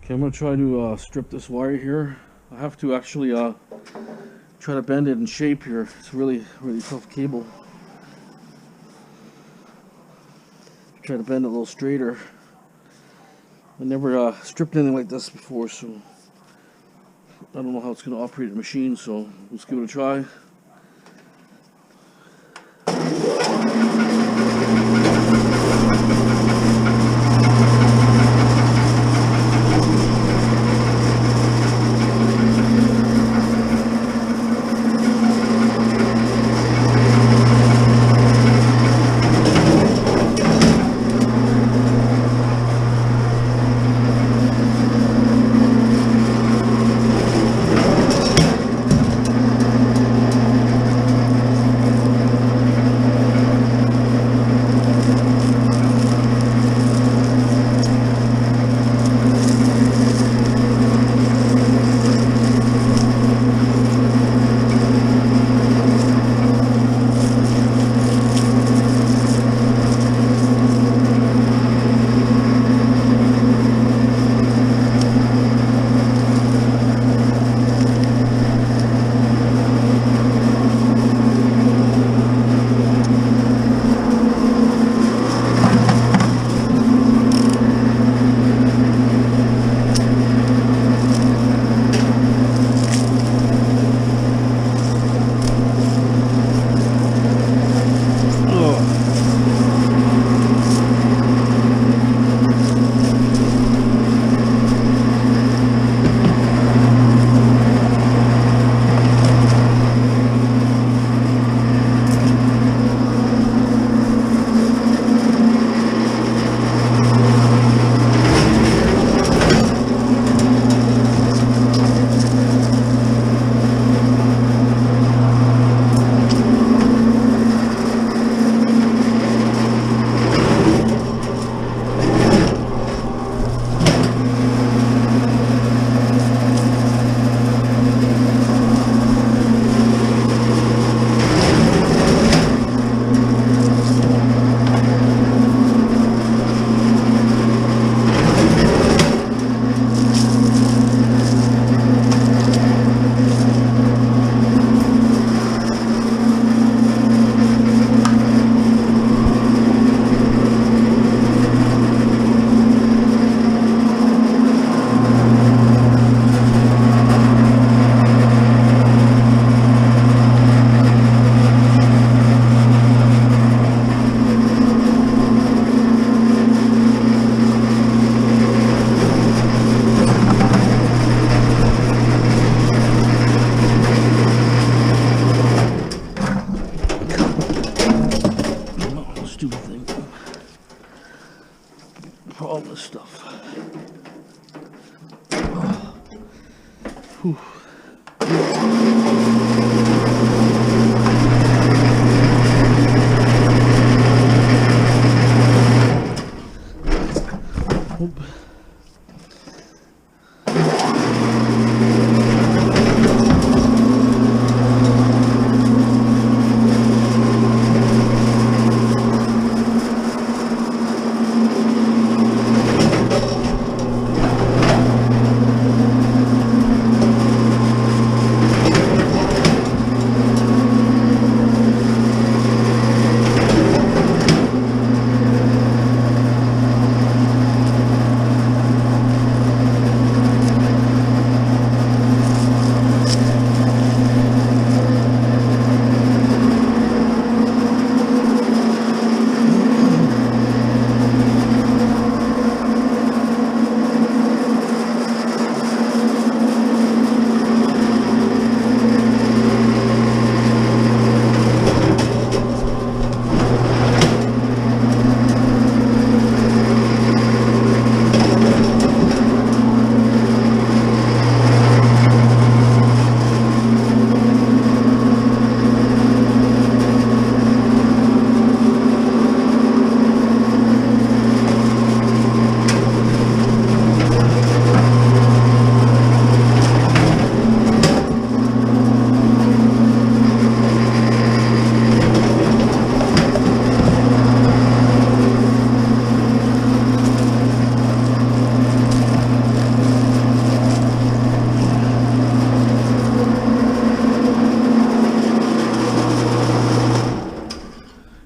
Okay, I'm gonna try to strip this wire here. I have to actually try to bend it in shape here. It's really tough cable. Try to bend it a little straighter. I never stripped anything like this before, so I don't know how it's gonna operate the machine. So let's give it a try.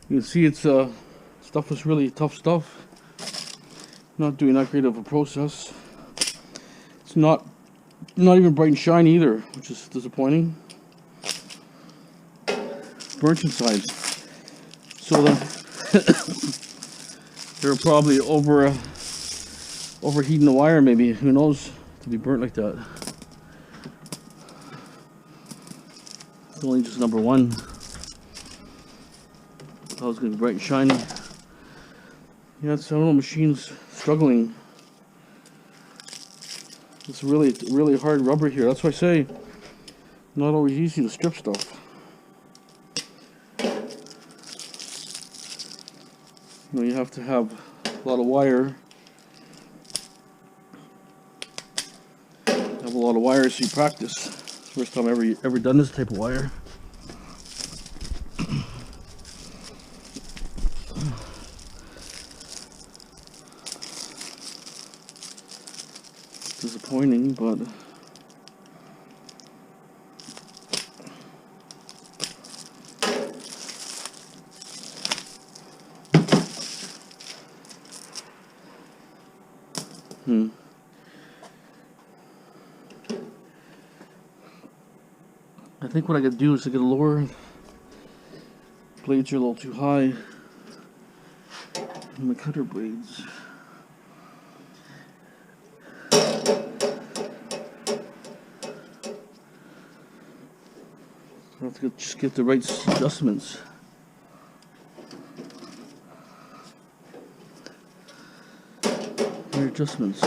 You can see it's stuff is really tough stuff. Not doing that great of a process. It's not even bright and shiny either, which is disappointing. Burnt inside. So they're probably overheating the wire, maybe. Who knows? To be burnt like that. It's only just number one. I was gonna be bright and shiny. Yeah, it's, I don't know, machine's struggling. It's really hard rubber here. That's why I say not always easy to strip stuff. You know, you have to have a lot of wire. Have a lot of wire so you practice. It's the first time I've ever done this type of wire. Disappointing, but I think what I gotta do is to get a lower. Blades are a little too high. And the cutter blades. I have to just get the right adjustments. Right adjustments.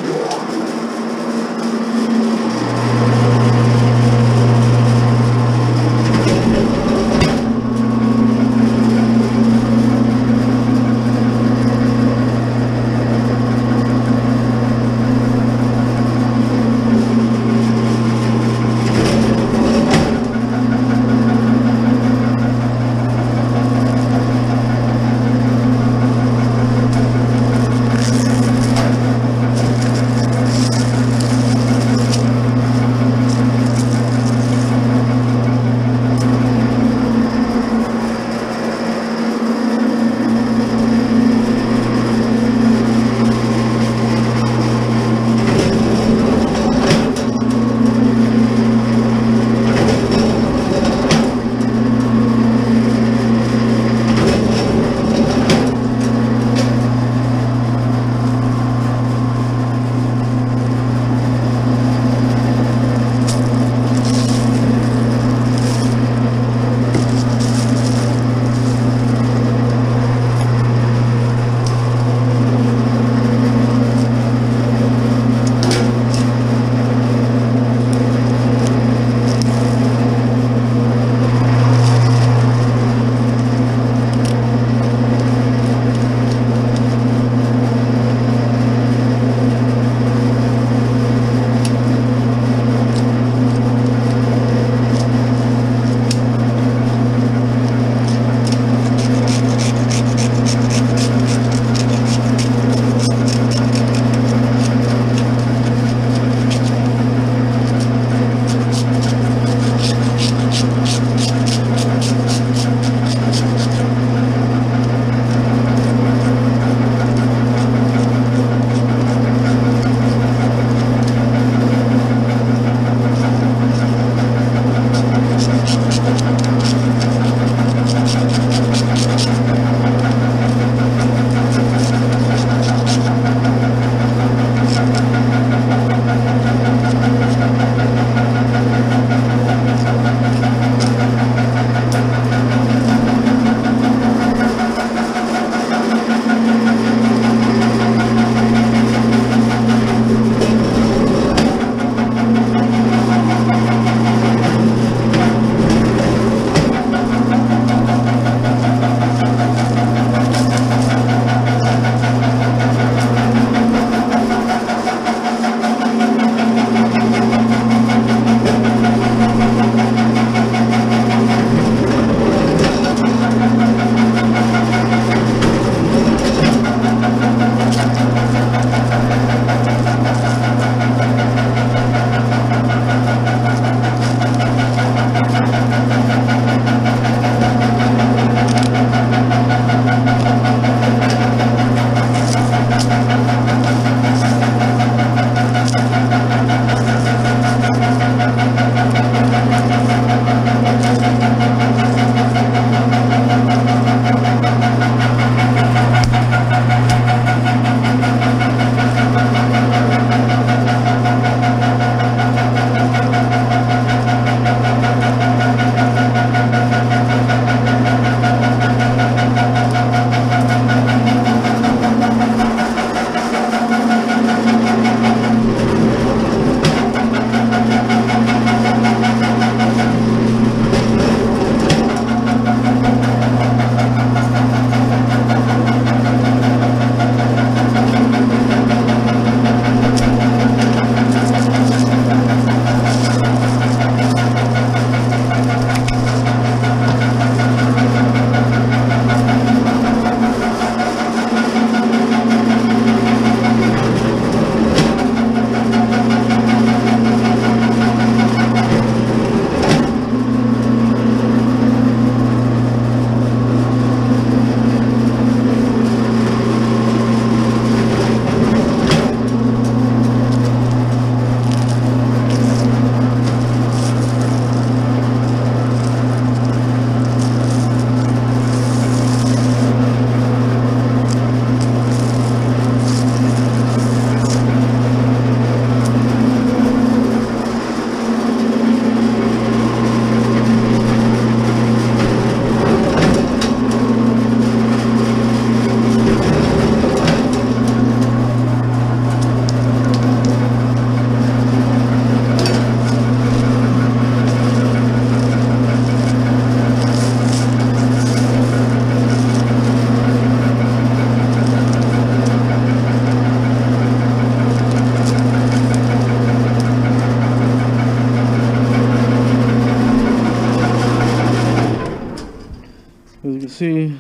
say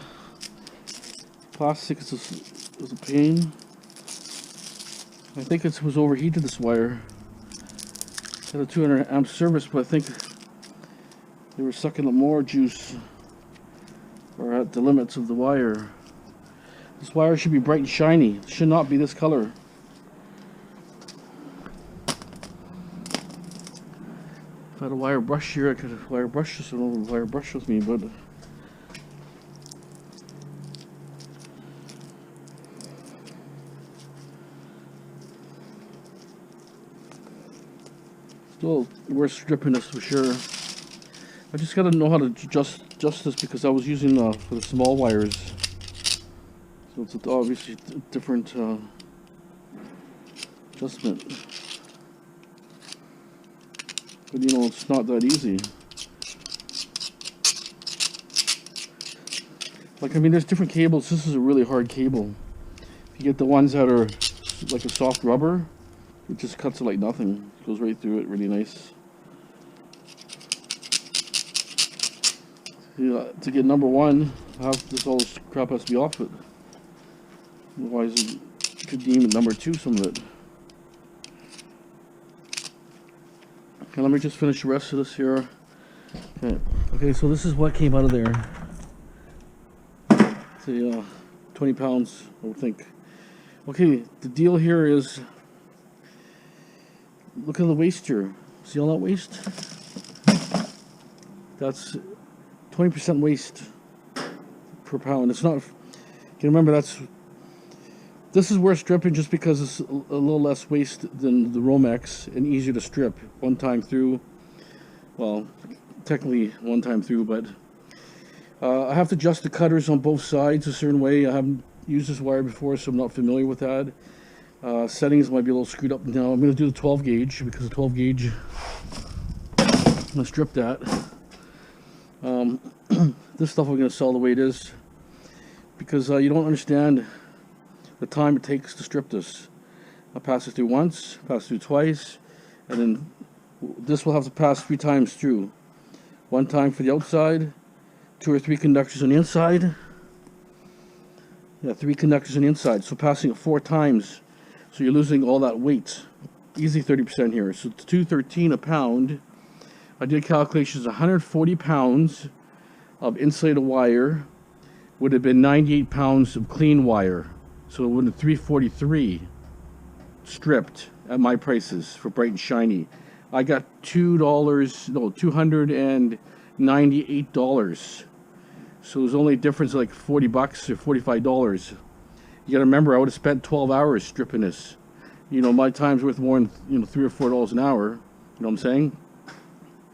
plastic is a pain. I think it was overheated, this wire. It had a 200 amp service, but I think they were sucking up more juice, or at the limits of the wire. This wire should be bright and shiny. It should not be this color. If I had a wire brush here, I could wire brush this. I don't know if wire brush with me, but still worth stripping this for sure. I just gotta know how to adjust this because I was using for the small wires, so it's obviously a different adjustment. But you know, it's not that easy. Like, I mean, there's different cables. This is a really hard cable. If you get the ones that are like a soft rubber, it just cuts it like nothing. It goes right through it, really nice. To get number one, all this crap has to be off it. Otherwise, you could deem it number two, some of it. Okay, let me just finish the rest of this here. Okay, so this is what came out of there. Say 20 pounds, I would think. Okay, the deal here is, look at the waste here. See all that waste? That's 20% waste per pound. It's not, you remember, this is worth stripping just because it's a little less waste than the Romex and easier to strip one time through. Well, technically one time through, but I have to adjust the cutters on both sides a certain way. I haven't used this wire before, so I'm not familiar with that. Settings might be a little screwed up now. I'm going to do the 12 gauge because the 12 gauge, I'm going to strip that. This stuff I'm going to sell the way it is because you don't understand the time it takes to strip this. I'll pass it through once, pass it through twice, and then this will have to pass 3 times through. One time for the outside, 2 or 3 conductors on the inside. Yeah, 3 conductors on the inside, so passing it 4 times. So you're losing all that weight. Easy 30% here. So it's $2.13 a pound. I did calculations, 140 pounds of insulated wire would have been 98 pounds of clean wire. So it would have been $3.43 stripped at my prices for bright and shiny. I got $298. So there's only a difference of like 40 bucks or $45. You gotta remember, I would have spent 12 hours stripping this. You know, my time's worth more than, you know, $3 or $4 an hour. You know what I'm saying?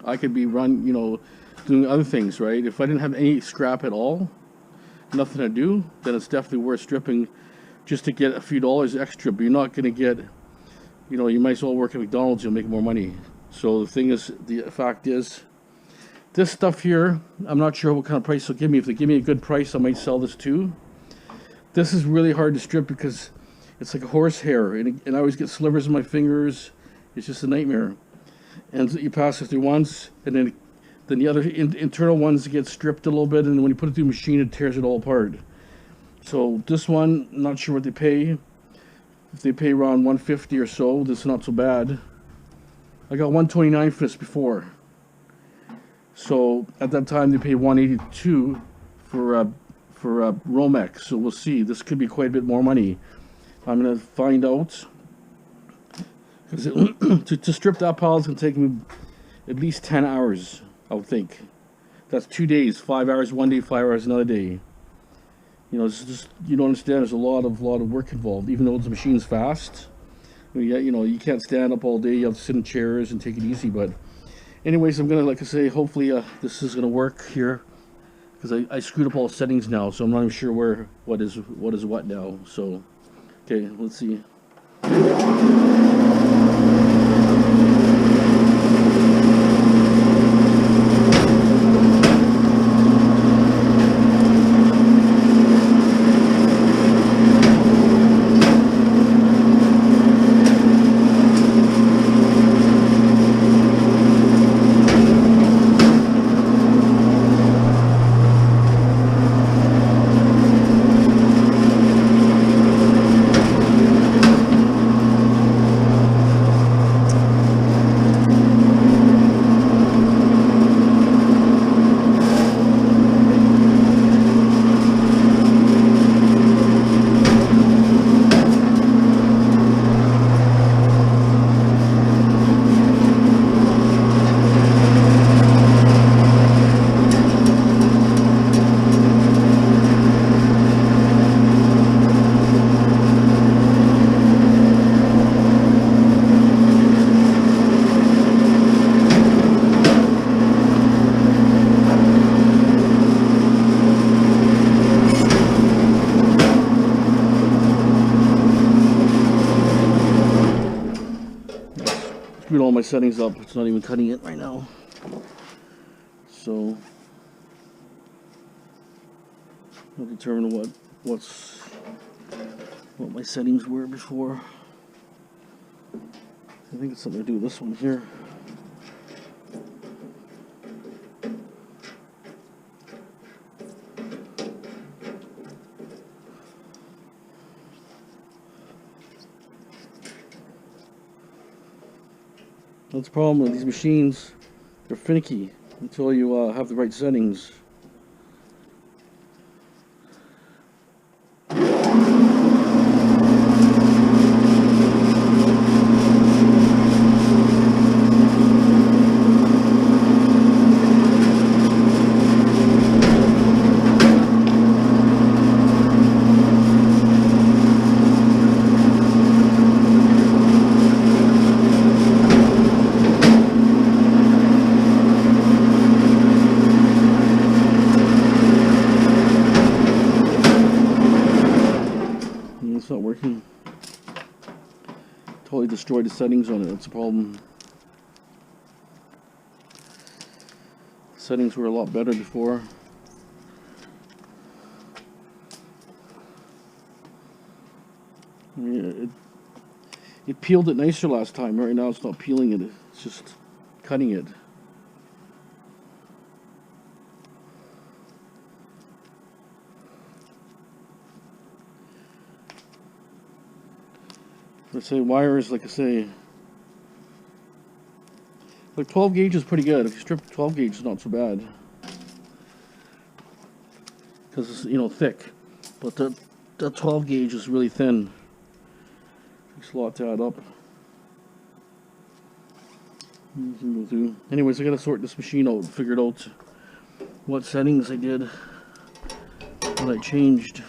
I could be doing other things, right? If I didn't have any scrap at all, nothing to do, then it's definitely worth stripping just to get a few dollars extra. But you're not gonna get, you know, you might as well work at McDonald's, you'll make more money. So the thing is, the fact is, this stuff here, I'm not sure what kind of price they'll give me. If they give me a good price, I might sell this too. This is really hard to strip because it's like a horsehair, and I always get slivers in my fingers. It's just a nightmare. And you pass it through once, and then the other internal ones get stripped a little bit, and when you put it through the machine, it tears it all apart. So this one, I'm not sure what they pay. If they pay around $150 or so, this is not so bad. I got $129 for this before. So at that time they paid $182 for Romex. So we'll see. This could be quite a bit more money. I'm gonna find out. Because to strip that pile is gonna take me at least 10 hours, I would think. That's 2 days, 5 hours one day, 5 hours another day. You know, it's just, you don't understand. There's a lot of work involved. Even though the machine's fast, you know, you can't stand up all day. You have to sit in chairs and take it easy. But anyways, I'm gonna, like I say, hopefully this is gonna work here, because I screwed up all the settings now, so I'm not even sure what is what now. So okay, let's see. screwed all my settings up. It's not even cutting it right now. So I'll determine what my settings were before. I think it's something to do with this one here. That's the problem with these machines. They're finicky until you have the right settings. It's not working. Totally destroyed the settings on it. That's the problem. Settings were a lot better before. Yeah, it peeled it nicer last time. Right now it's not peeling it. It's just cutting it. Let's say wires, like I say, like 12 gauge is pretty good. If you strip 12 gauge, it's not so bad because it's, you know, thick. But that 12 gauge is really thin. Takes a lot to add up. You can go through. Anyways, I gotta sort this machine out and figure out what settings I did, what I changed.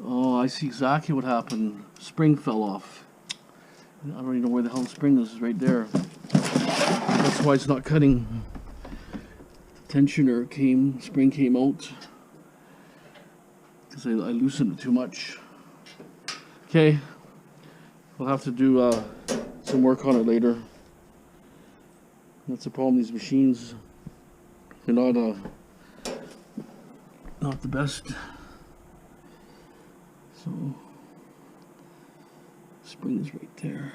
Oh, I see exactly what happened. Spring fell off. I don't even know where the hell the spring is. It's right there. That's why it's not cutting. The tensioner spring came out because I loosened it too much. Okay, we'll have to do some work on it later. That's the problem. These machines, they're not the best. So, spring is right there.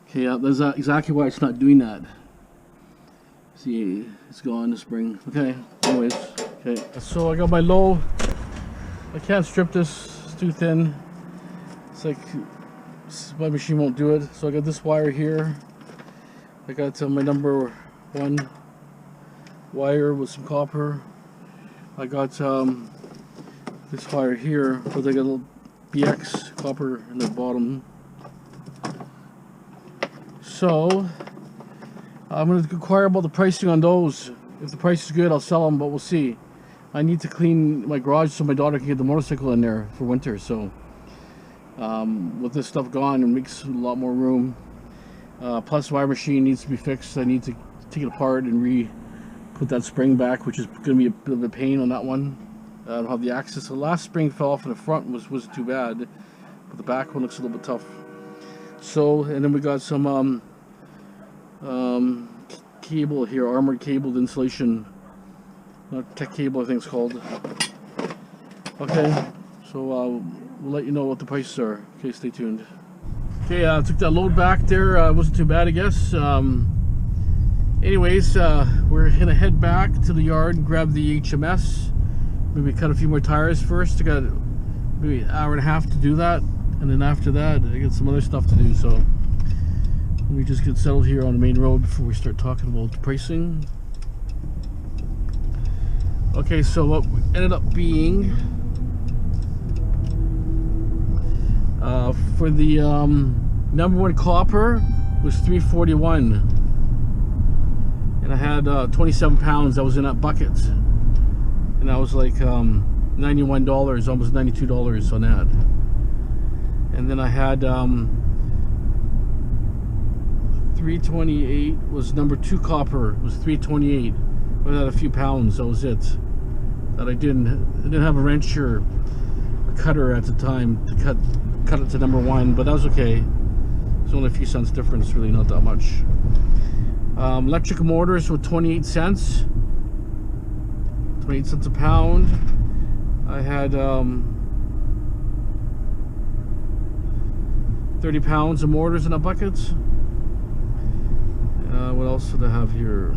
Okay, yeah, that's exactly why it's not doing that. See, it's gone, the spring. Okay, anyways, okay. So I got my low. I can't strip this, it's too thin. It's like my machine won't do it. So I got this wire here. I got my number 1 wire with some copper. I got this wire here, but I got a little BX copper in the bottom. So I'm going to inquire about the pricing on those. If the price is good, I'll sell them, but we'll see. I need to clean my garage so my daughter can get the motorcycle in there for winter. So with this stuff gone, it makes a lot more room. Plus, my machine needs to be fixed. I need to take it apart and put that spring back, which is going to be a bit of a pain on that one. I don't have the access. The last spring fell off in the front, wasn't too bad, but the back one looks a little bit tough. So, and then we got some cable here, armored cabled insulation, tech cable I think it's called. Okay, so we'll let you know what the prices are. Okay, stay tuned. Okay, I took that load back there. It wasn't too bad, I guess. Anyways, we're gonna head back to the yard and grab the HMS. Maybe cut a few more tires first. I got maybe an hour and a half to do that, and then after that I got some other stuff to do. So let me just get settled here on the main road before we start talking about the pricing. Okay, so what ended up being for the number 1 copper was $341, and I had 27 pounds that was in that bucket, and that was like $91, almost $92 on that. And then I had 328 was number 2 copper. It was 328. Without a few pounds, that was it. That I didn't have a wrench or a cutter at the time to cut it to number 1, but that was okay. It's only a few cents difference, really not that much. Electric motors were 28 cents. 28 cents a pound. I had 30 pounds of mortars in a bucket. What else did I have here?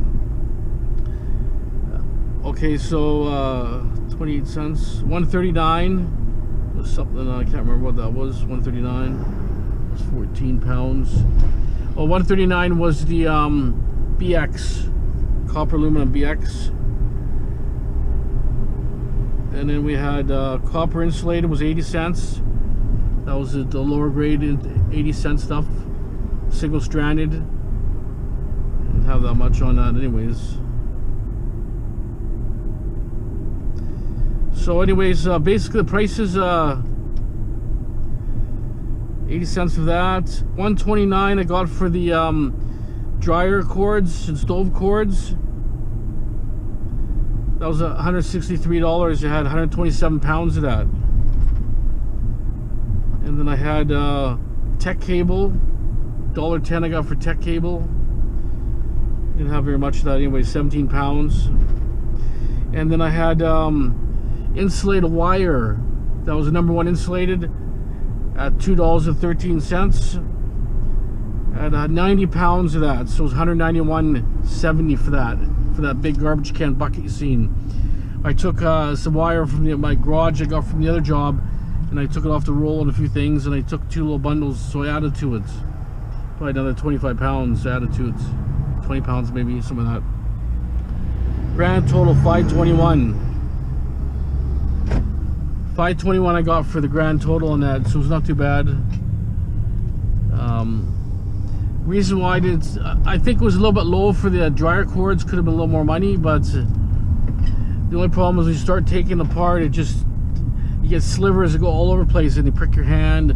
Okay, so 28 cents. 139 was something, I can't remember what that was. 139 was 14 pounds. Oh, 139 was the BX, copper aluminum BX. And then we had copper insulated was 80 cents. That was the lower grade 80 cent stuff. Single stranded. Didn't have that much on that anyways. So anyways, basically the price is 80 cents for that. 129 I got for the dryer cords and stove cords. That was $163. You had 127 pounds of that. And then I had tech cable. $1.10 I got for tech cable. Didn't have very much of that anyway, 17 pounds. And then I had insulated wire. That was the number 1 insulated at $2.13. I had 90 pounds of that, so it was $191.70 for that big garbage can bucket you seen. I took some wire from my garage I got from the other job, and I took it off the roll and a few things, and I took 2 little bundles, so I added to it. Probably another 25 pounds added to it. 20 pounds maybe, some of that. Grand total 521. 521 I got for the grand total on that, so it's not too bad. Reason why I didn't, I think it was a little bit low for the dryer cords. Could have been a little more money, but the only problem is when you start taking it apart, you get slivers that go all over the place and they prick your hand.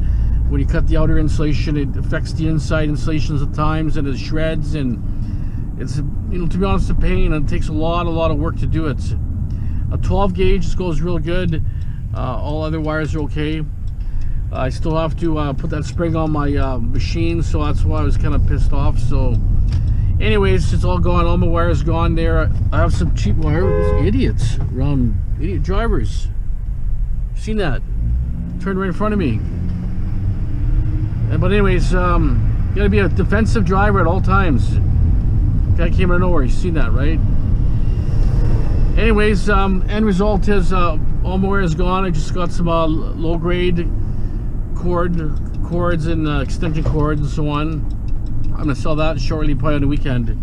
When you cut the outer insulation, it affects the inside insulations at times, and it shreds, and it's, to be honest, a pain, and it takes a lot of work to do it. A 12 gauge goes real good. All other wires are okay. I still have to put that spring on my machine, so that's why I was kind of pissed off. So anyways, it's all gone. All my wires gone there. I have some cheap wire with these idiots around, idiot drivers. Seen that? Turned right in front of me. But anyways, you gotta be a defensive driver at all times. Guy came out of nowhere. You seen that, right? Anyways, end result is all my wire is gone. I just got some low grade cords and extension cords and so on. I'm gonna sell that shortly, probably on the weekend.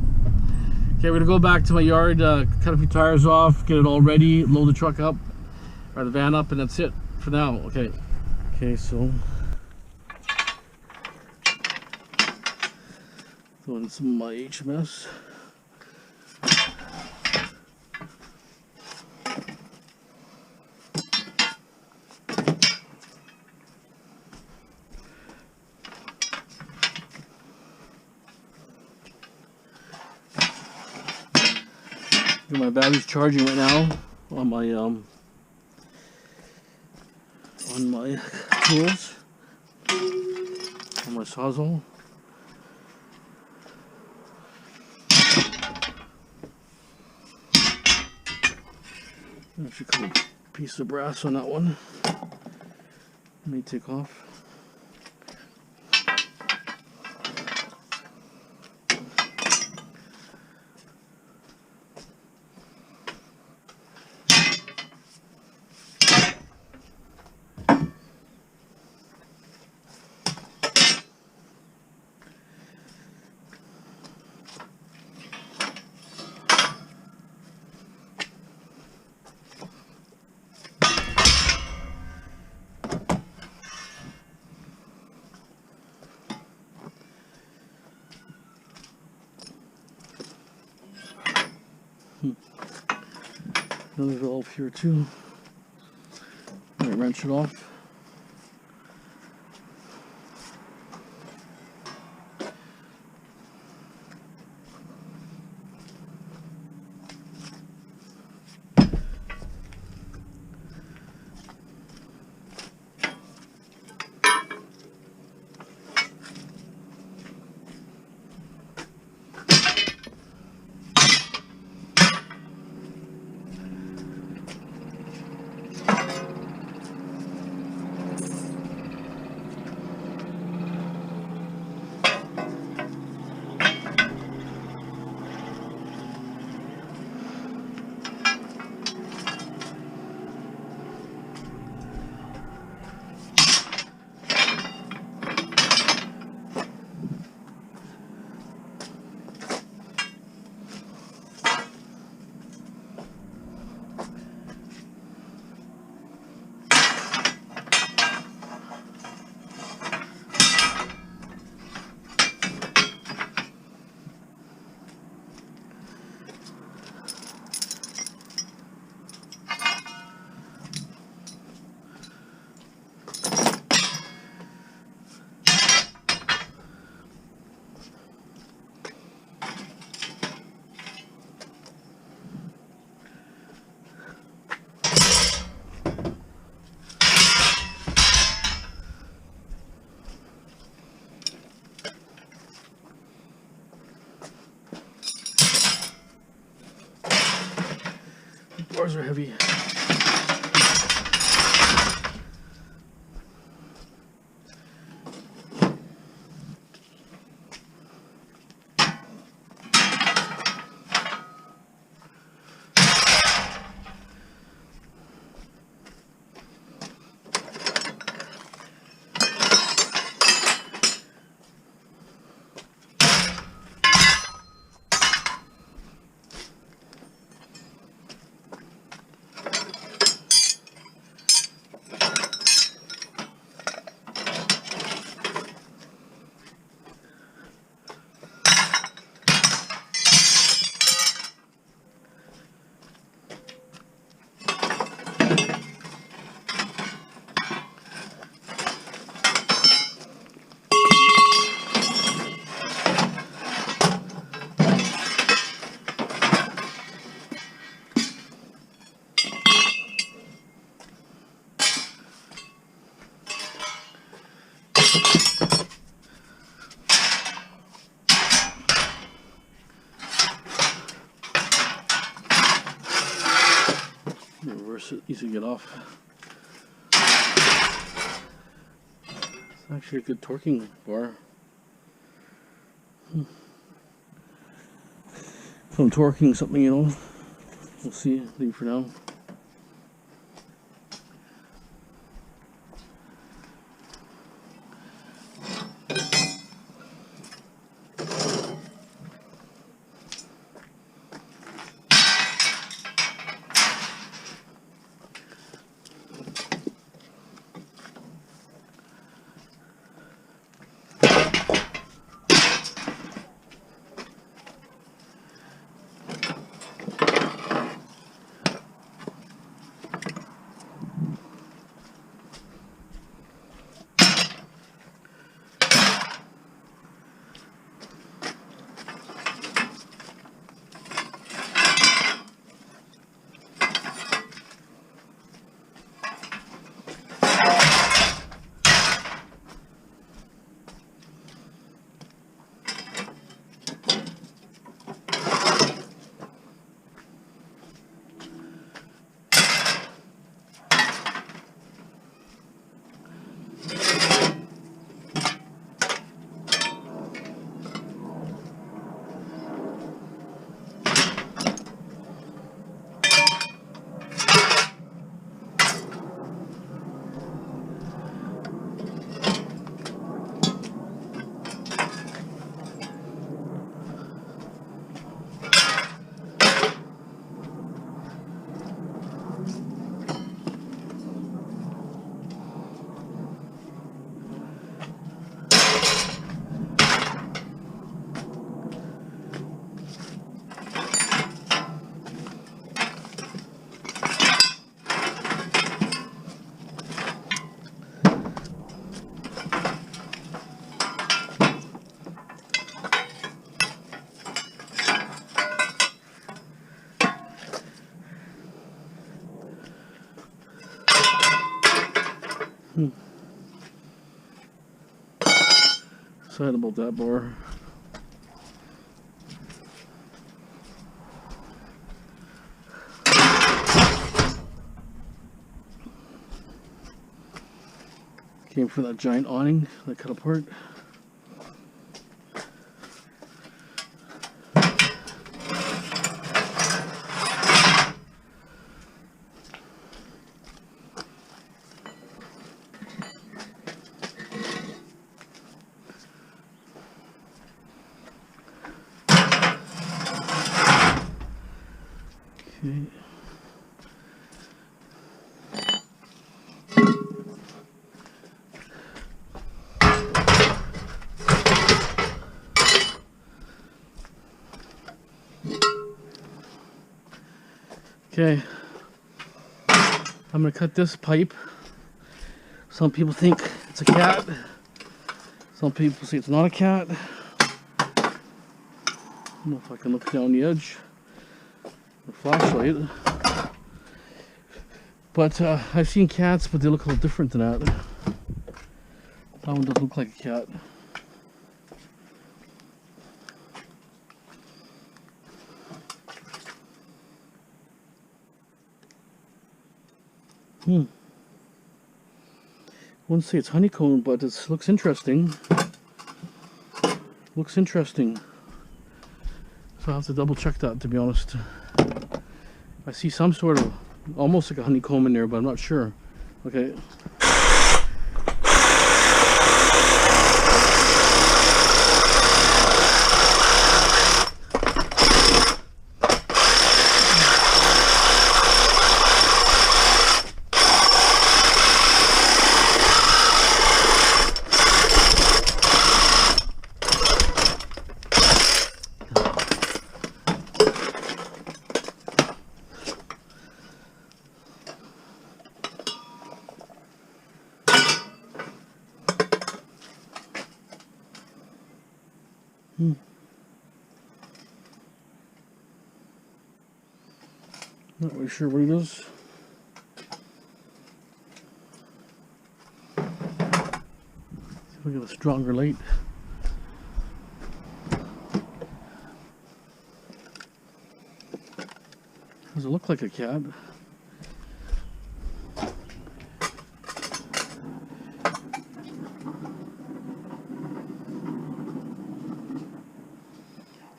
Okay, we're gonna go back to my yard, cut a few tires off, get it all ready, load the truck up, or the van up, and that's it for now. Okay, so throwing some of my HMS. My battery's charging right now on my tools, on my sawzall. Actually, cut a piece of brass on that one. May take off. Another valve here too. I'm gonna wrench it off. bars are heavy. Reverse it, easy to get off. It's actually a good torquing bar. If I'm torquing something, you know, we'll see. Leave it for now. Excited about that bar. Came from that giant awning that cut apart. Okay, I'm going to cut this pipe. Some people think it's a cat. Some people say it's not a cat. I don't know if I can look down the edge. The flashlight. But I've seen cats, but they look a little different than that. That one doesn't look like a cat. Wouldn't say it's honeycomb, but it looks interesting. Looks interesting. So I'll have to double check that, to be honest. I see some sort of, almost like a honeycomb in there, but I'm not sure. Okay. Not really sure what it is. See if we get a stronger light. Does it look like a cat?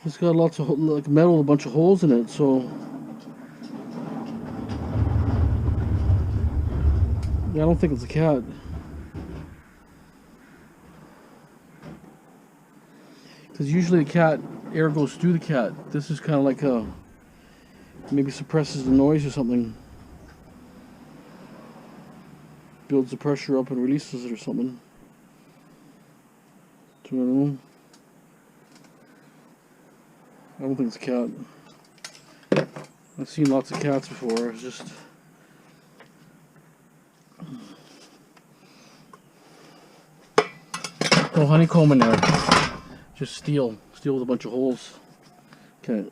It's got lots of like metal, a bunch of holes in it, so yeah, I don't think it's a cat. Because usually the cat, air goes through the cat. This is kind of like a, maybe suppresses the noise or something. Builds the pressure up and releases it or something. So I don't know. I don't think it's a cat. I've seen lots of cats before. It's just no honeycomb in there. Just steel with a bunch of holes. Okay.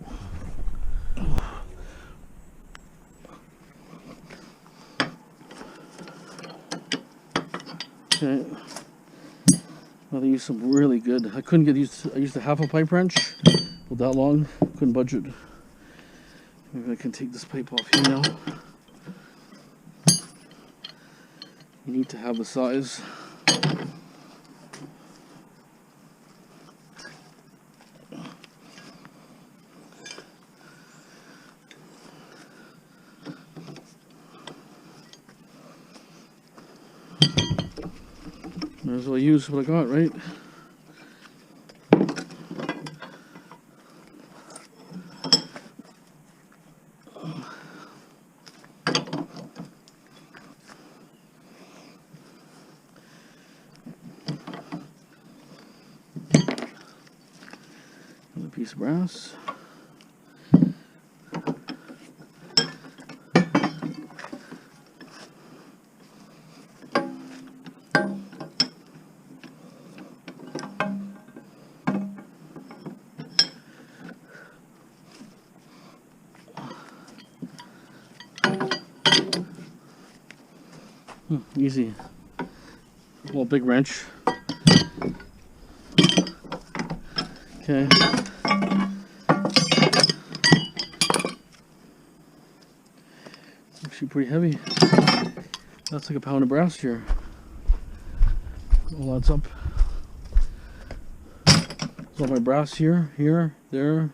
Okay. Well, they used some really good. I couldn't get used. I used a half a pipe wrench. Well, that long, couldn't budget. Maybe I can take this pipe off here now. You need to have the size. Might as well use what I got, right? Another piece of brass. Easy. Well, big wrench. Okay. It's actually pretty heavy. That's like a pound of brass here. All adds up. So my brass here, there, a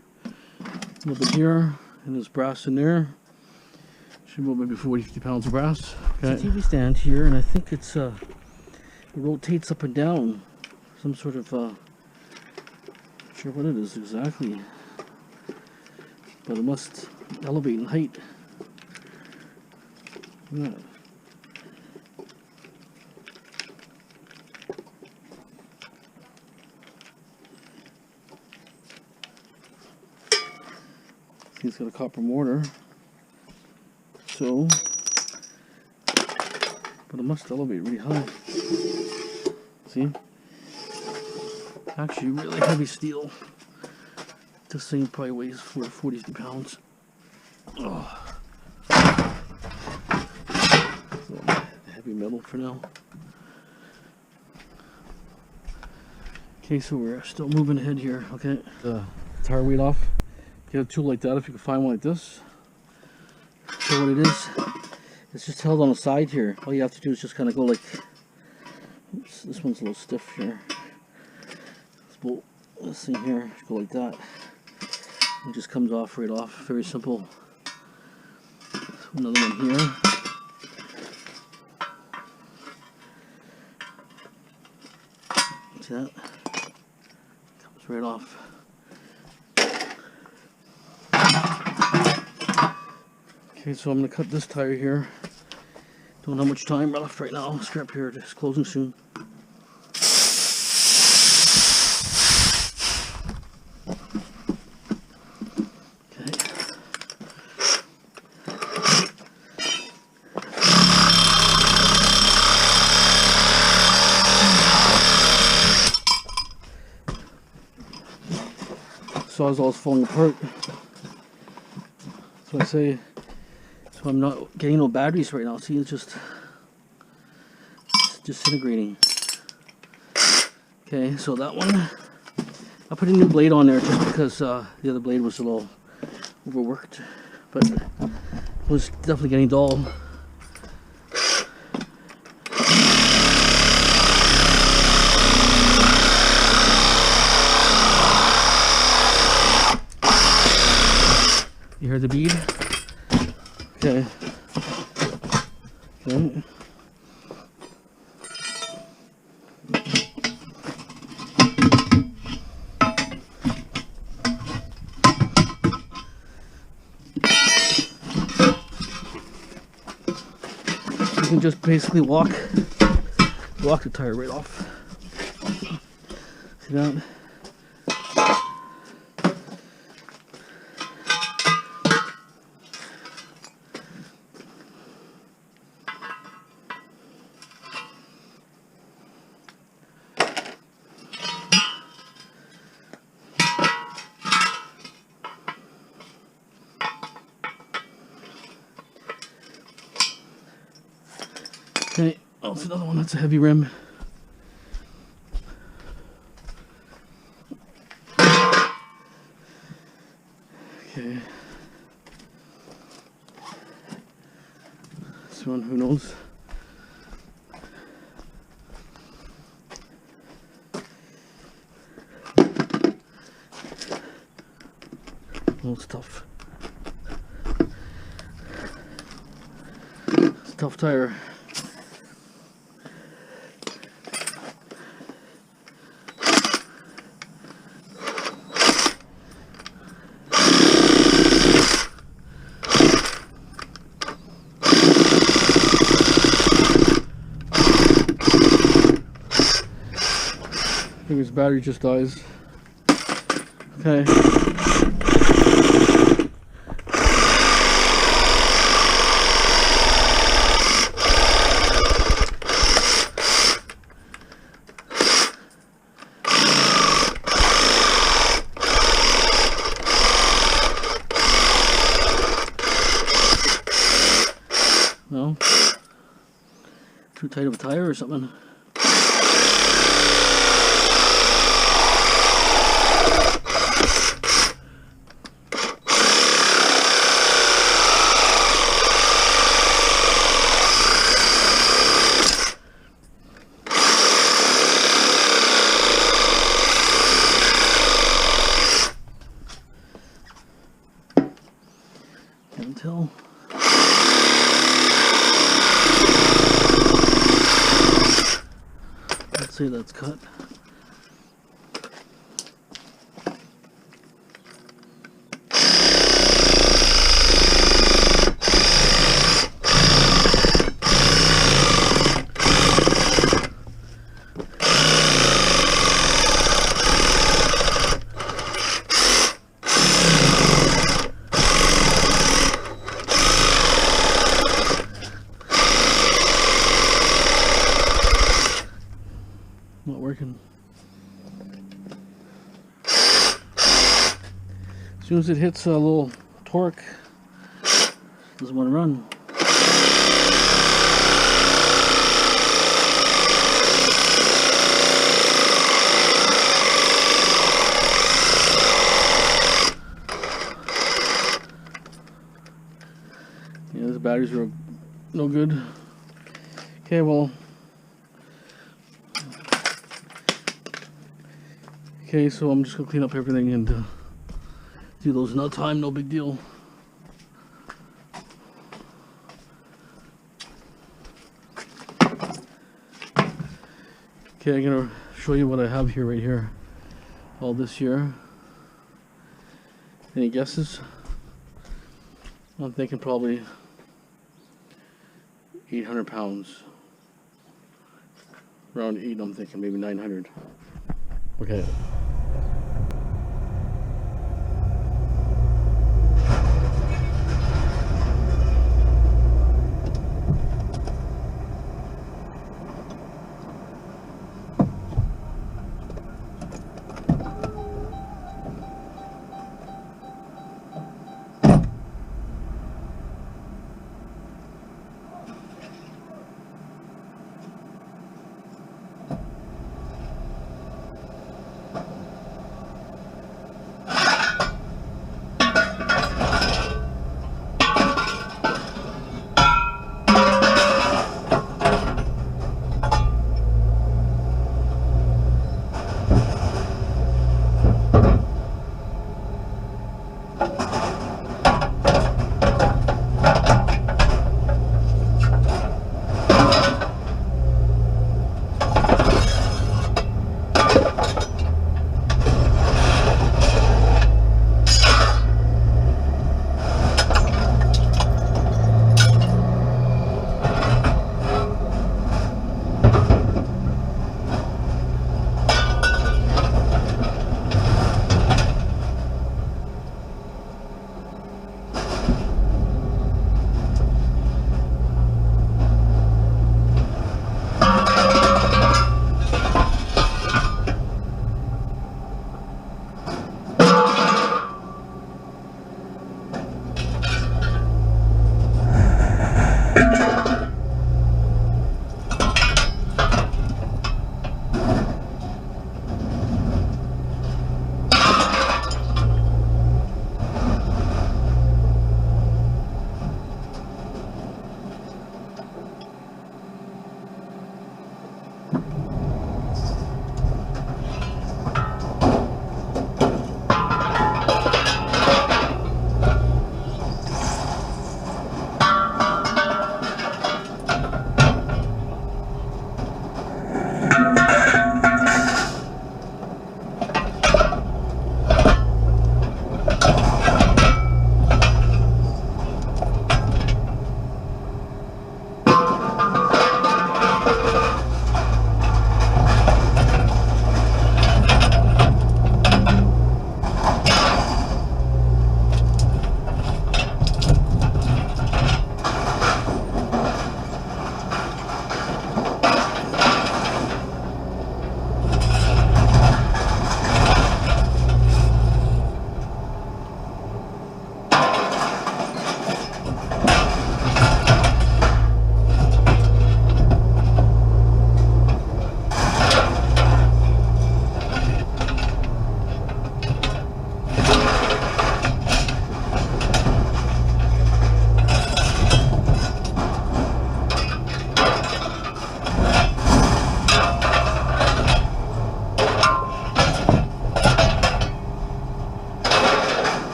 little bit here, and there's brass in there. Should be about maybe 40-50 pounds of brass. Okay. It's a TV stand here, and I think it's it rotates up and down. Some sort of not sure what it is exactly, but it must elevate in height. Yeah. See, it's got a copper mortar. So, but it must elevate really high. See? Actually, really heavy steel. This thing probably weighs 40 pounds. Oh. So, heavy metal for now. Okay, so we're still moving ahead here. Okay, the tire weight off. Get a tool like that if you can find one like this. So what it is It's just held on the side here. All you have to do is just kind of go like, oops, this one's a little stiff here. Let's pull this thing here, just go like that. It just comes off right off. Very simple. Another one here. See that? Comes right off. Okay, so I'm going to cut this tire here. Don't have much time left right now. Strap here, just closing soon. Okay. Sawzall's falling apart. That's what I say. So I'm not getting no batteries right now. See, it's just disintegrating. Okay, so that one, I put a new blade on there just because the other blade was a little overworked, but it was definitely getting dull. You heard the bead? Okay. Okay. You can just basically walk the tire right off. See that? Okay, oh, it's another one that's a heavy rim. Okay. This one, who knows? Oh, it's tough. It's a tough tire. I think his battery just dies. Okay. No? Too tight of a tire or something? Until let's say that's cut. Not working. As soon as it hits a little torque, it doesn't want to run. Yeah, the batteries are no good. Okay, well. Okay, so I'm just gonna clean up everything and do those another time, no big deal. Okay, I'm gonna show you what I have here, right here. All this here. Any guesses? I'm thinking probably 800 pounds. Around 8, I'm thinking maybe 900. Okay.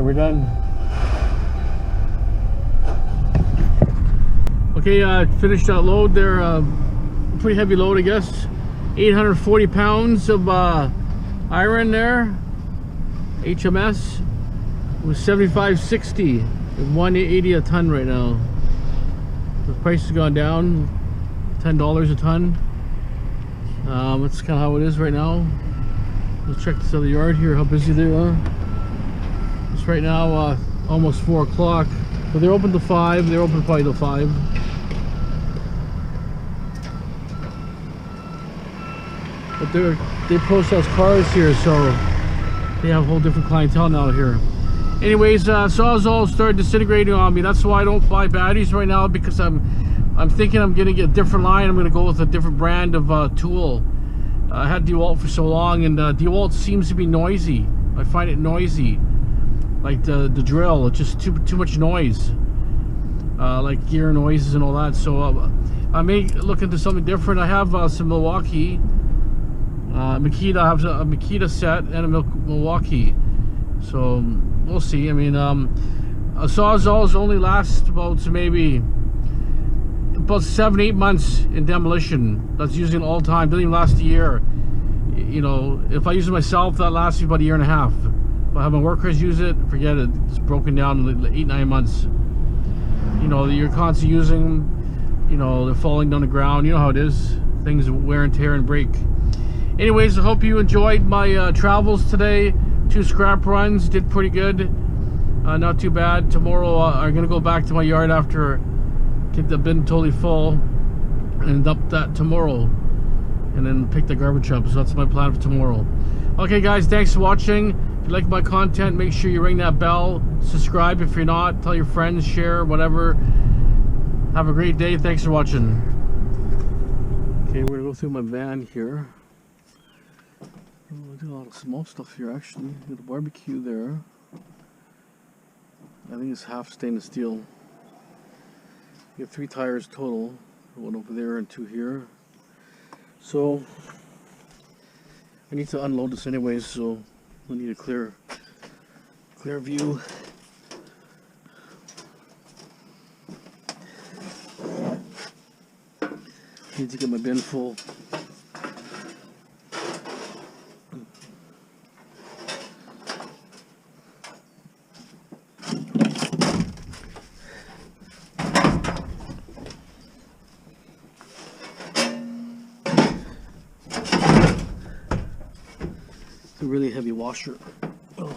we're done. Okay, finished that load there. Pretty heavy load, I guess. 840 pounds of iron there. HMS. It was 75.60 and 180 a ton right now. The price has gone down $10 a ton. That's kind of how it is right now. Let's check this other yard here, how busy they are. It's right now almost 4 o'clock, but they're open till 5. They're open probably till 5. But they process cars here, so they have a whole different clientele now here. Anyways, Sawzall started disintegrating on me. That's why I don't buy batteries right now, because I'm thinking I'm gonna get a different line. I'm gonna go with a different brand of tool. I had DeWalt for so long, and DeWalt seems to be noisy. I find it noisy, like the drill. It's just too much noise, like gear noises and all that. So I may look into something different. I have some Milwaukee. Makita, I have a Makita set and a Milwaukee, so we'll see. I mean, Sawzalls only last about maybe about 7-8 months in demolition. That's using it all the time. Doesn't even last a year. You know, if I use it myself, that lasts me about 1.5 years. If I have my workers use it, forget it. It's broken down in 8-9 months. You know, you're constantly using them. You know, they're falling down the ground. You know how it is. Things wear and tear and break. Anyways, I hope you enjoyed my travels today. 2 scrap runs, did pretty good. Not too bad. Tomorrow I'm gonna go back to my yard after get the bin totally full and dump that tomorrow, and then pick the garbage up. So that's my plan for tomorrow. Okay guys, thanks for watching. If you like my content, make sure you ring that bell, subscribe if you're not, tell your friends, share, whatever. Have a great day. Thanks for watching. Okay, we're gonna go through my van here. I do a lot of small stuff here actually. Got a barbecue there. I think it's half stainless steel. You have 3 tires total. One over there and 2 here. So I need to unload this anyways, so I need a clear view. Need to get my bin full. Really heavy washer. Oh.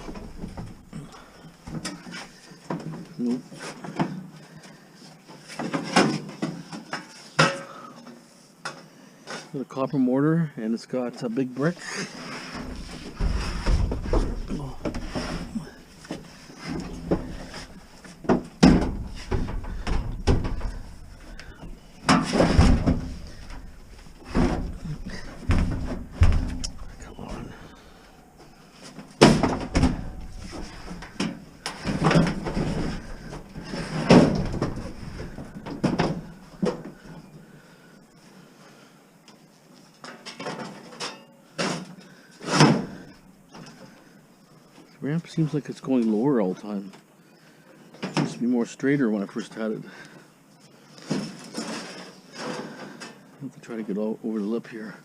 Nope. Got a copper mortar, and it's got a big brick. Oh. Ramp seems like it's going lower all the time. It used to be more straighter when I first had it. I have to try to get over the lip here.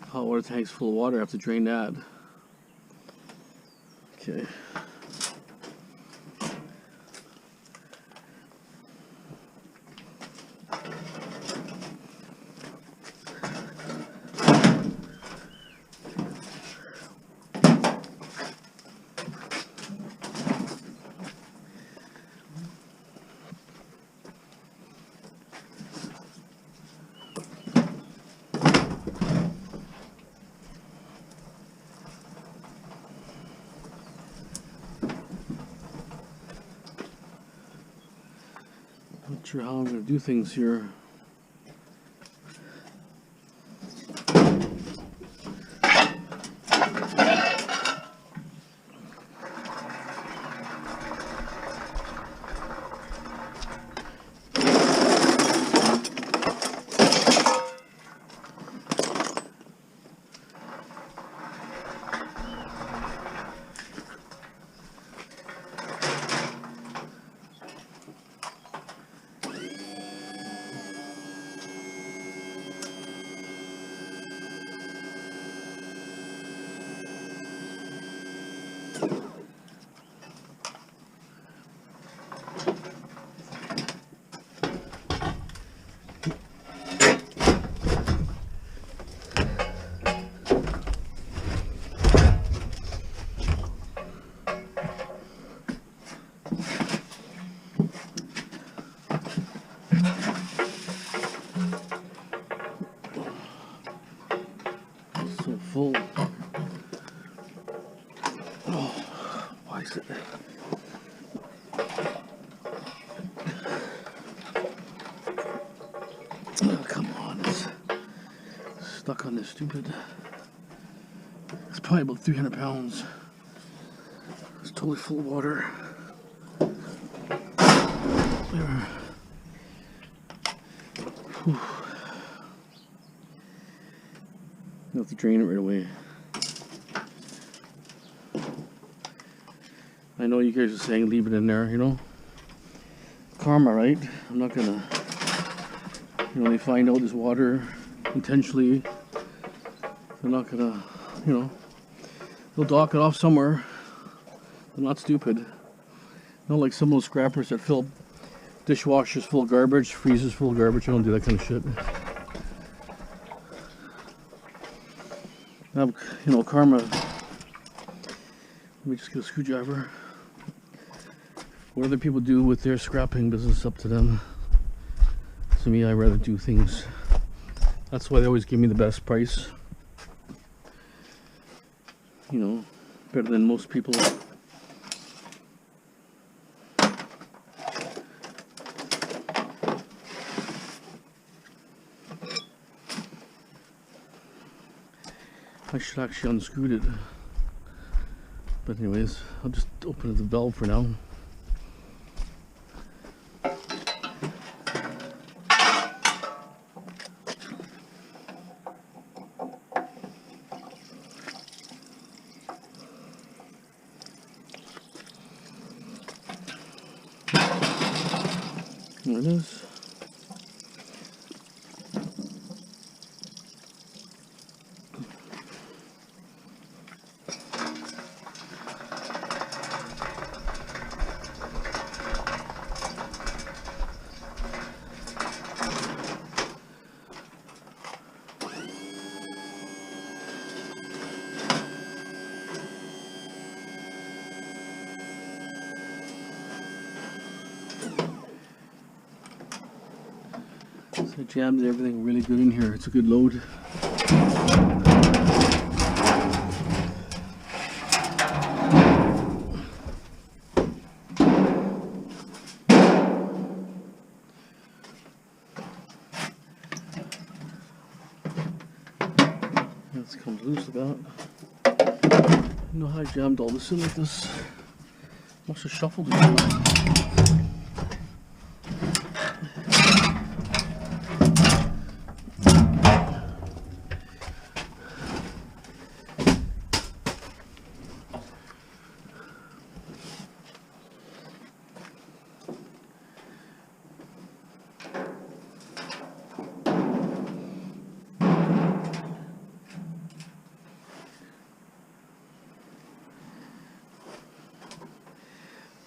Hot water tank's full of water. I have to drain that. Okay. Not sure how I'm going to do things here. So full. Oh, why is it? Oh, come on. It's stuck on this stupid. It's probably about 300 pounds. It's totally full of water. There. Whew. You have to drain it right away. I know you guys are saying leave it in there, you know. Karma, right? I'm not gonna, you know, they find out there's water intentionally. They're not gonna, you know, they'll dock it off somewhere. They're not stupid. Not like some of those scrappers that fill dishwashers full of garbage, freezers full of garbage. I don't do that kind of shit. Now, you know, karma. Let me just get a screwdriver. What other people do with their scrapping business, up to them. To me, I rather do things. That's why they always give me the best price. You know, better than most people. I should actually unscrew it. But anyways, I'll just open the valve for now. There it is. So I jammed everything really good in here. It's a good load. This comes loose like that. I don't know how I jammed all this in like this. Must have shuffled it.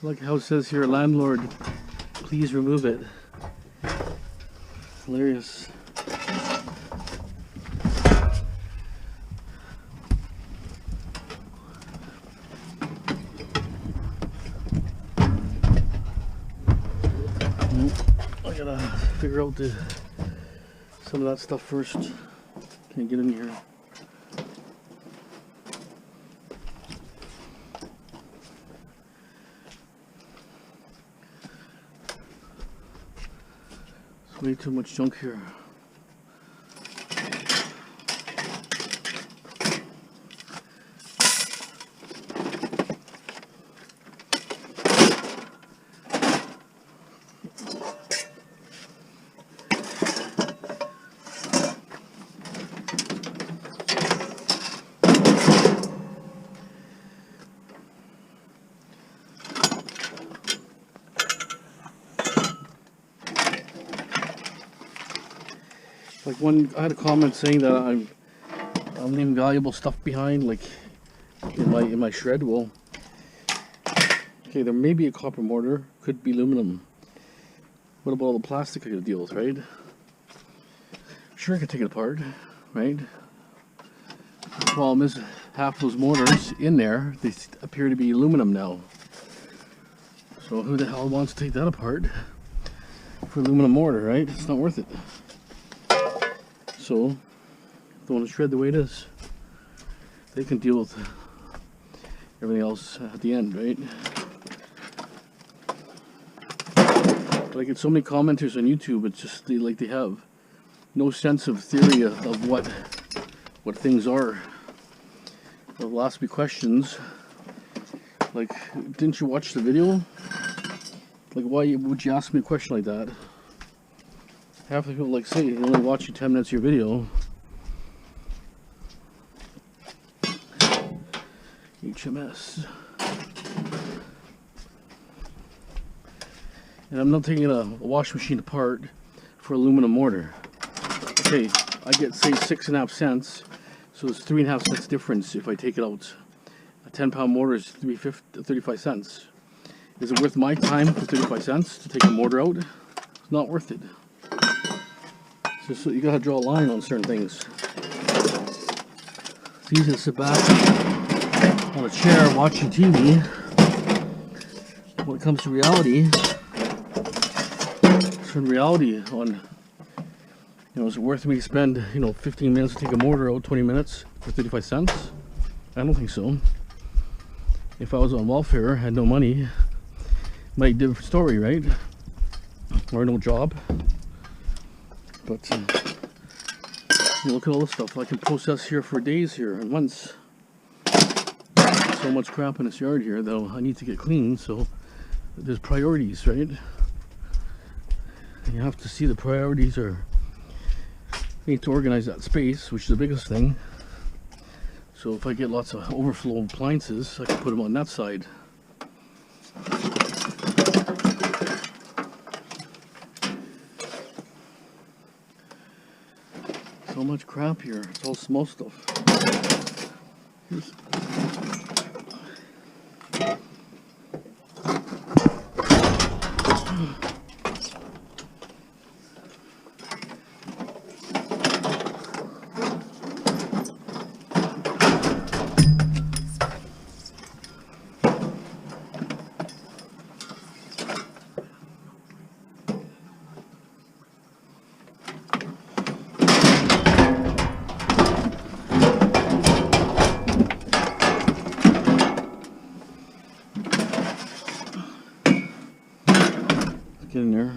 Like how it says here, landlord, please remove it. Hilarious. I gotta figure out some of that stuff first. Can't get in here. Way too much junk here. Like I had a comment saying that I'm leaving valuable stuff behind, like in my shred. Well, okay, there may be a copper mortar, could be aluminum. What about all the plastic I gotta deal with, right? Sure, I could take it apart, right? The problem is half those mortars in there, they appear to be aluminum now. So who the hell wants to take that apart for aluminum mortar, right? It's not worth it. So, don't want to shred the way it is. they can deal with everything else at the end, right? But I get so many commenters on YouTube, it's just they have no sense of theory of what things are. They'll ask me questions like, didn't you watch the video? Like, why would you ask me a question like that? Half the people like say you only watch 10 minutes of your video. HMS. And I'm not taking a washing machine apart for aluminum mortar. Okay, I get say 6.5 cents, so it's 3.5 cents difference if I take it out. A 10-pound mortar is 35 cents. Is it worth my time for 35 cents to take a mortar out? It's not worth it. So you gotta draw a line on certain things. It's easy to sit back on a chair watching TV. When it comes to reality, certain reality on, is it worth me to spend 15 minutes to take a mortar out, 20 minutes for 35 cents? I don't think so. If I was on welfare, had no money, might be a different story, right? Or no job. But look at all this stuff I can process here for days here and months. So much crap in this yard here though I need to get clean, so there's priorities, right? You have to see the priorities are, I need to organize that space, which is the biggest thing. So if I get lots of overflow appliances, I can put them on that side. So much crap here. It's all small stuff. Here's get in there.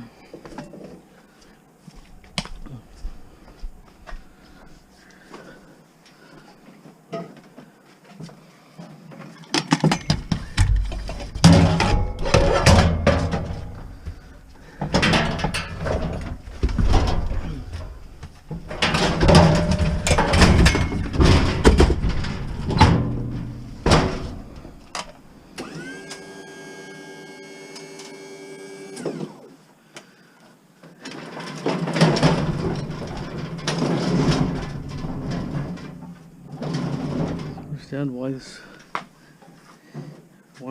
Understand why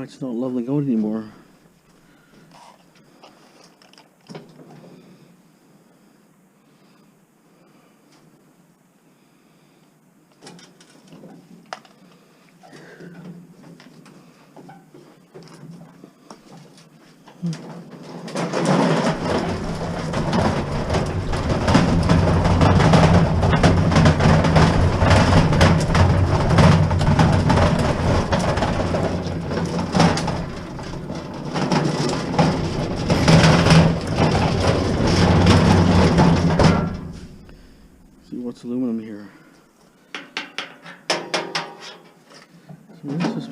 it's not leveling out anymore. What's aluminum here? So this is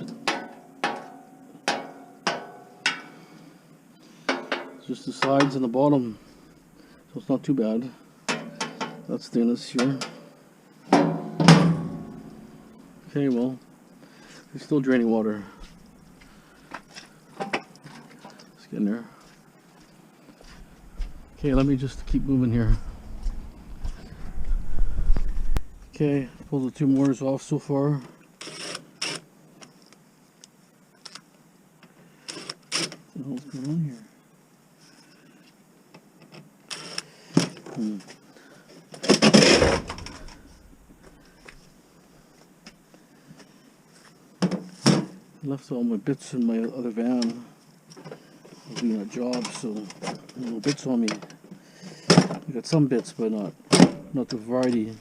just the sides and the bottom, so it's not too bad. That's stainless here. Okay, well, it's still draining water. Let's get in there. Okay, let me just keep moving here. Okay, pull the two mortars off so far. What the hell's going on here? I left all my bits in my other van. I'm doing a job, so no bits on me. I got some bits, but not the variety.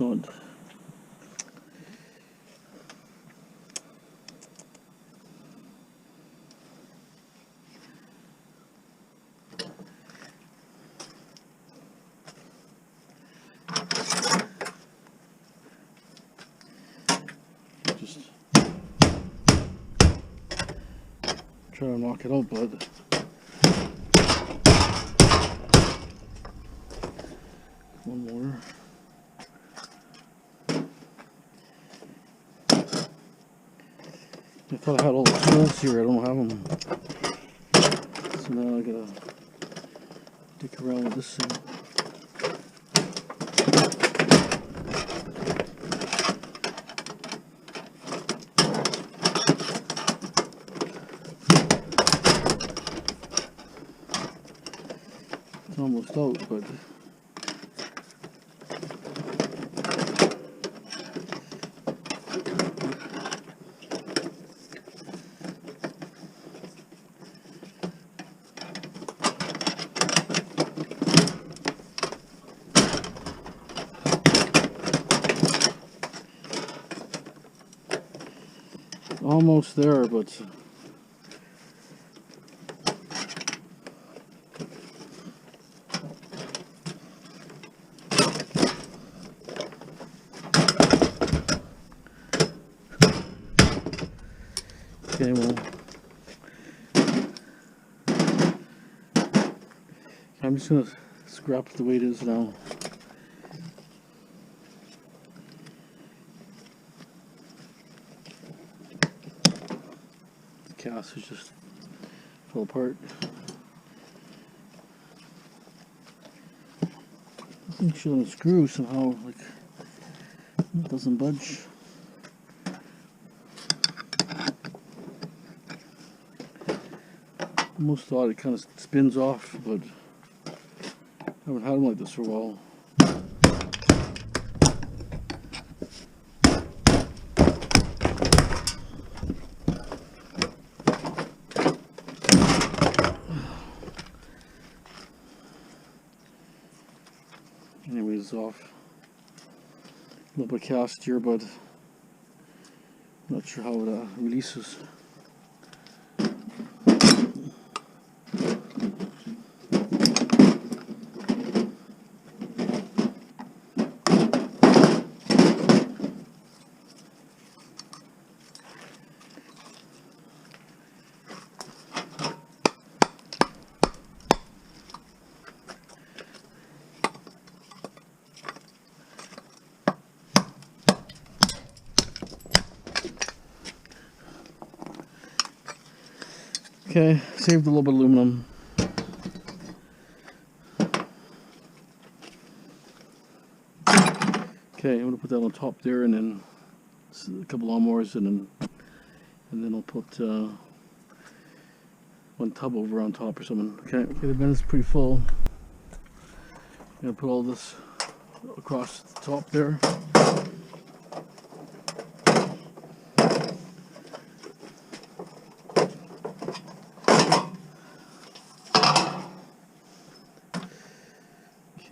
not. Just try to knock it out, bud. One more. I thought I had all the tools here. I don't have them. So now I gotta dick around with this thing. It's almost out, but almost there, but okay, well, I'm just gonna scrap it the way it is now. The cast is just fell apart. I think she'll unscrew somehow, like it doesn't budge. Almost thought it kind of spins off, but I haven't had them like this for a while. Anyways, off. A little bit of cast here, but I'm not sure how it releases. Okay, saved a little bit of aluminum. Okay, I'm gonna put that on top there, and then a couple lawnmowers, and then I'll put one tub over on top or something. Okay, the bin is pretty full. I'm gonna put all this across the top there.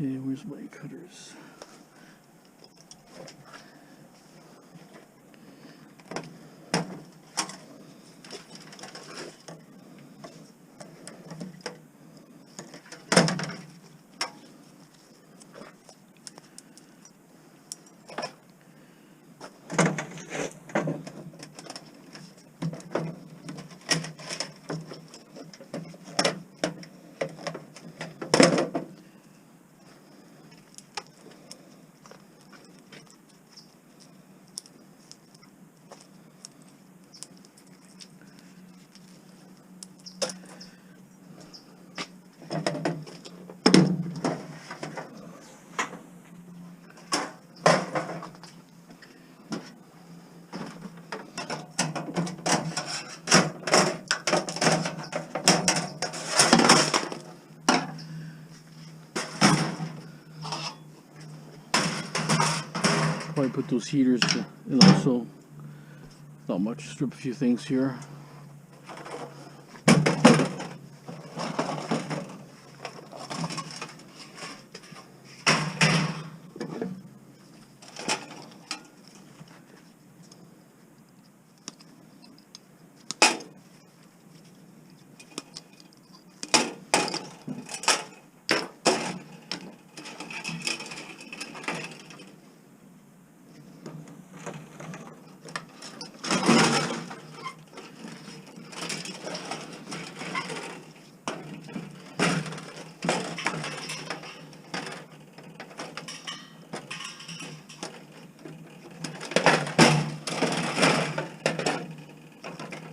Okay, where's my cutters? Probably put those heaters in also. Not much, strip a few things here.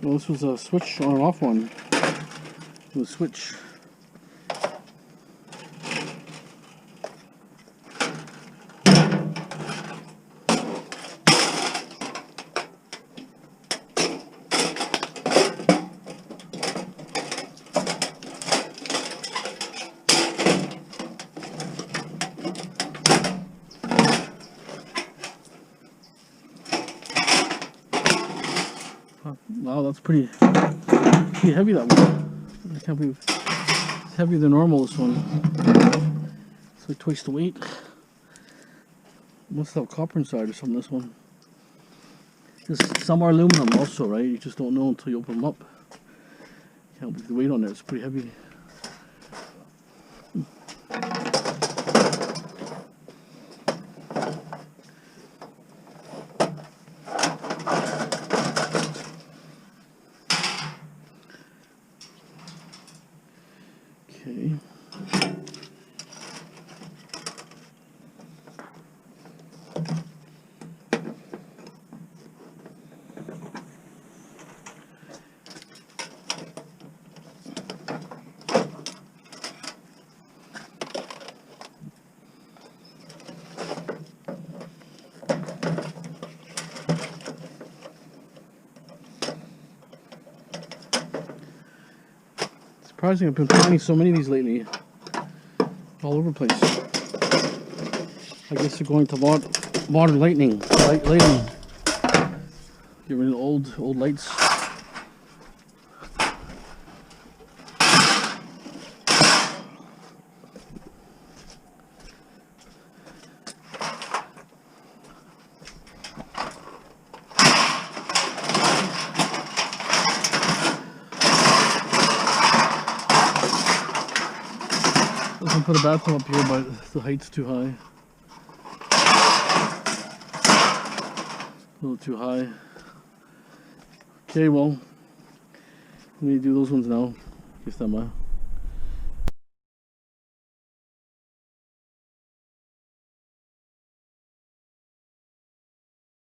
Well, this was a switch on and off one. It was switch. Wow, that's pretty heavy, that one. I can't believe it's heavier than normal, this one. It's like twice the weight. Must have copper inside or something, this one. Some are aluminum also, right? You just don't know until you open them up. Can't believe the weight on there, it's pretty heavy. Okay. Surprising, I've been finding so many of these lately, all over the place. I guess they're going to modern lighting. Get rid of old lights. I can put a bathtub up here, but the height's too high. A little too high. Okay, well, let me do those ones now. Guess that